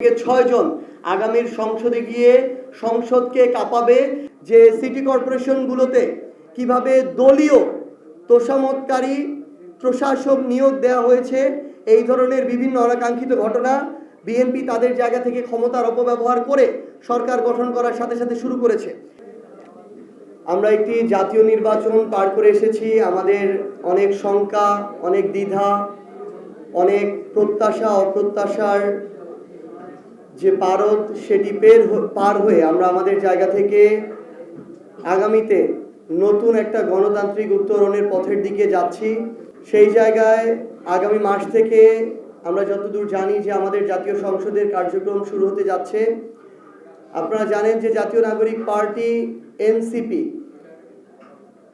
6 জন আগামীর সংসদে গিয়ে সংসদকে কাঁপাবে যে সিটি কর্পোরেশনগুলোতে কিভাবে দলীয় তোষামতকারী প্রশাসক নিয়োগ দেওয়া হয়েছে। এই ধরনের বিভিন্ন অনাকাঙ্ক্ষিত ঘটনা বিএনপি তাদের জায়গা থেকে ক্ষমতার অপব্যবহার করে সরকার গঠন করার সাথে সাথে শুরু করেছে। আমরা একটি জাতীয় নির্বাচন পার করে এসেছি। আমাদের অনেক শঙ্কা, অনেক দ্বিধা, অনেক প্রত্যাশা অপ্রত্যাশার যে পারদ সেটি পার হয়ে আমরা আমাদের জায়গা থেকে আগামীতে নতুন একটা গণতান্ত্রিক উত্তরণের পথের দিকে যাচ্ছি। সেই জায়গায় আগামী মাস থেকে আমরা যতদূর জানি যে আমাদের জাতীয় সংসদের কার্যক্রম শুরু হতে যাচ্ছে। আপনারা জানেন যে জাতীয় নাগরিক পার্টি এনসিপি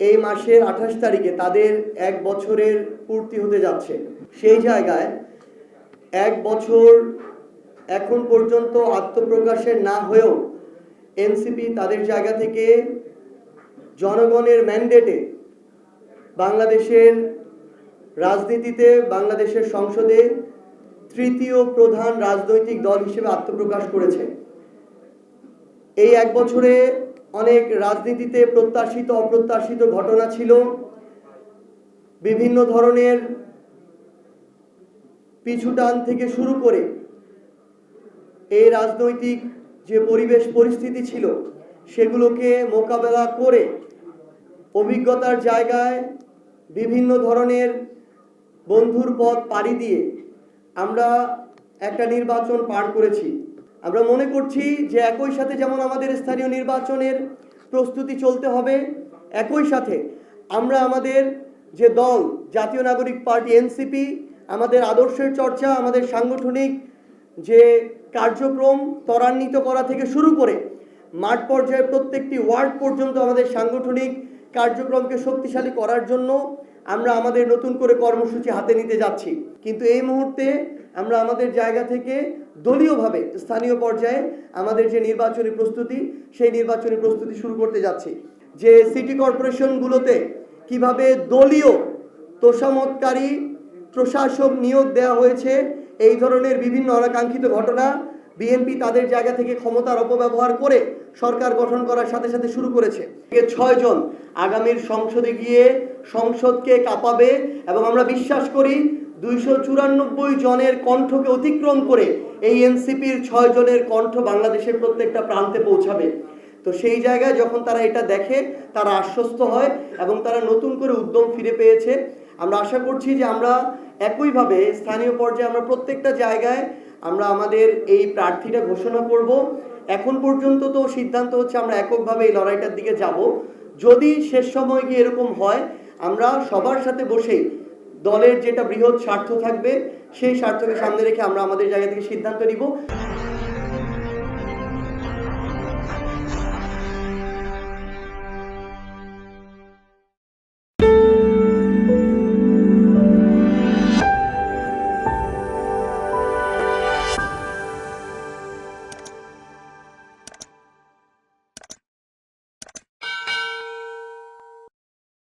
এই মাসের 28 তারিখে তাদের 1 বছরের পূর্তি হতে যাচ্ছে। সেই জায়গায় 1 বছর এখন পর্যন্ত আত্মপ্রকাশের না হয়েও এনসিপি তাদের জায়গা থেকে জনগণের ম্যান্ডেটে বাংলাদেশের রাজনীতিতে, বাংলাদেশের সংসদে তৃতীয় প্রধান রাজনৈতিক দল হিসেবে আত্মপ্রকাশ করেছে। এই 1 বছরে অনেক রাজনীতিতে প্রত্যাশিত অপ্রত্যাশিত ঘটনা ছিল। বিভিন্ন ধরনের পিছুটান থেকে শুরু করে এই রাজনৈতিক যে পরিস্থিতি ছিল সেগুলোকে মোকাবেলা করে অভিজ্ঞতার জায়গায় বিভিন্ন ধরনের বন্ধুর পথ পাড়ি দিয়ে আমরা একটা নির্বাচন পার করেছি। আমরা মনে করছি যে একই সাথে যেমন আমাদের স্থানীয় নির্বাচনের প্রস্তুতি চলতে হবে, একই সাথে আমরা আমাদের যে দল জাতীয় নাগরিক পার্টি এনসিপি, আমাদের আদর্শের চর্চা, আমাদের সাংগঠনিক যে কার্যক্রম ত্বরান্বিত করা থেকে শুরু করে মাঠ পর্যায়ে প্রত্যেকটি ওয়ার্ড পর্যন্ত আমাদের সাংগঠনিক কার্যক্রমকে শক্তিশালী করার জন্য আমরা আমাদের নতুন করে কর্মসূচি হাতে নিতে যাচ্ছি। কিন্তু এই মুহূর্তে আমরা আমাদের জায়গা থেকে দলীয়ভাবে স্থানীয় পর্যায়ে আমাদের যে নির্বাচনী প্রস্তুতি সেই নির্বাচনী প্রস্তুতি শুরু করতে যাচ্ছি। যে সিটি কর্পোরেশনগুলোতে কিভাবে দলীয় তোষামতকারী প্রশাসক নিয়োগ দেওয়া হয়েছে, এই ধরনের বিভিন্ন অনাকাঙ্ক্ষিত ঘটনা বিএনপি তাদের জায়গা থেকে ক্ষমতার অপব্যবহার করে সরকার গঠন করার সাথে সাথে শুরু করেছে। 6 জন আগামীর সংসদে গিয়ে সংসদকে কাঁপাবে এবং আমরা বিশ্বাস করি 294 জনের কণ্ঠকে অতিক্রম করে এই এনসিপির 6 জনের কণ্ঠ বাংলাদেশের প্রত্যেকটা প্রান্তে পৌঁছাবে। তো সেই জায়গায় যখন তারা এটা দেখে তারা আশ্বস্ত হয় এবং তারা নতুন করে উদ্যম ফিরে পেয়েছে। আমরা আশা করছি যে আমরা একইভাবে স্থানীয় পর্যায়ে আমরা প্রত্যেকটা জায়গায় আমরা আমাদের এই প্রার্থীটা ঘোষণা করব। এখন পর্যন্ত তো সিদ্ধান্ত হচ্ছে আমরা এককভাবে এই লড়াইটার দিকে যাব। যদি শেষ সময় গিয়ে এরকম হয় আমরা সবার সাথে বসে দলের যেটা বৃহৎ স্বার্থ থাকবে সেই স্বার্থকে সামনে রেখে আমরা আমাদের জায়গা থেকে সিদ্ধান্ত নিব।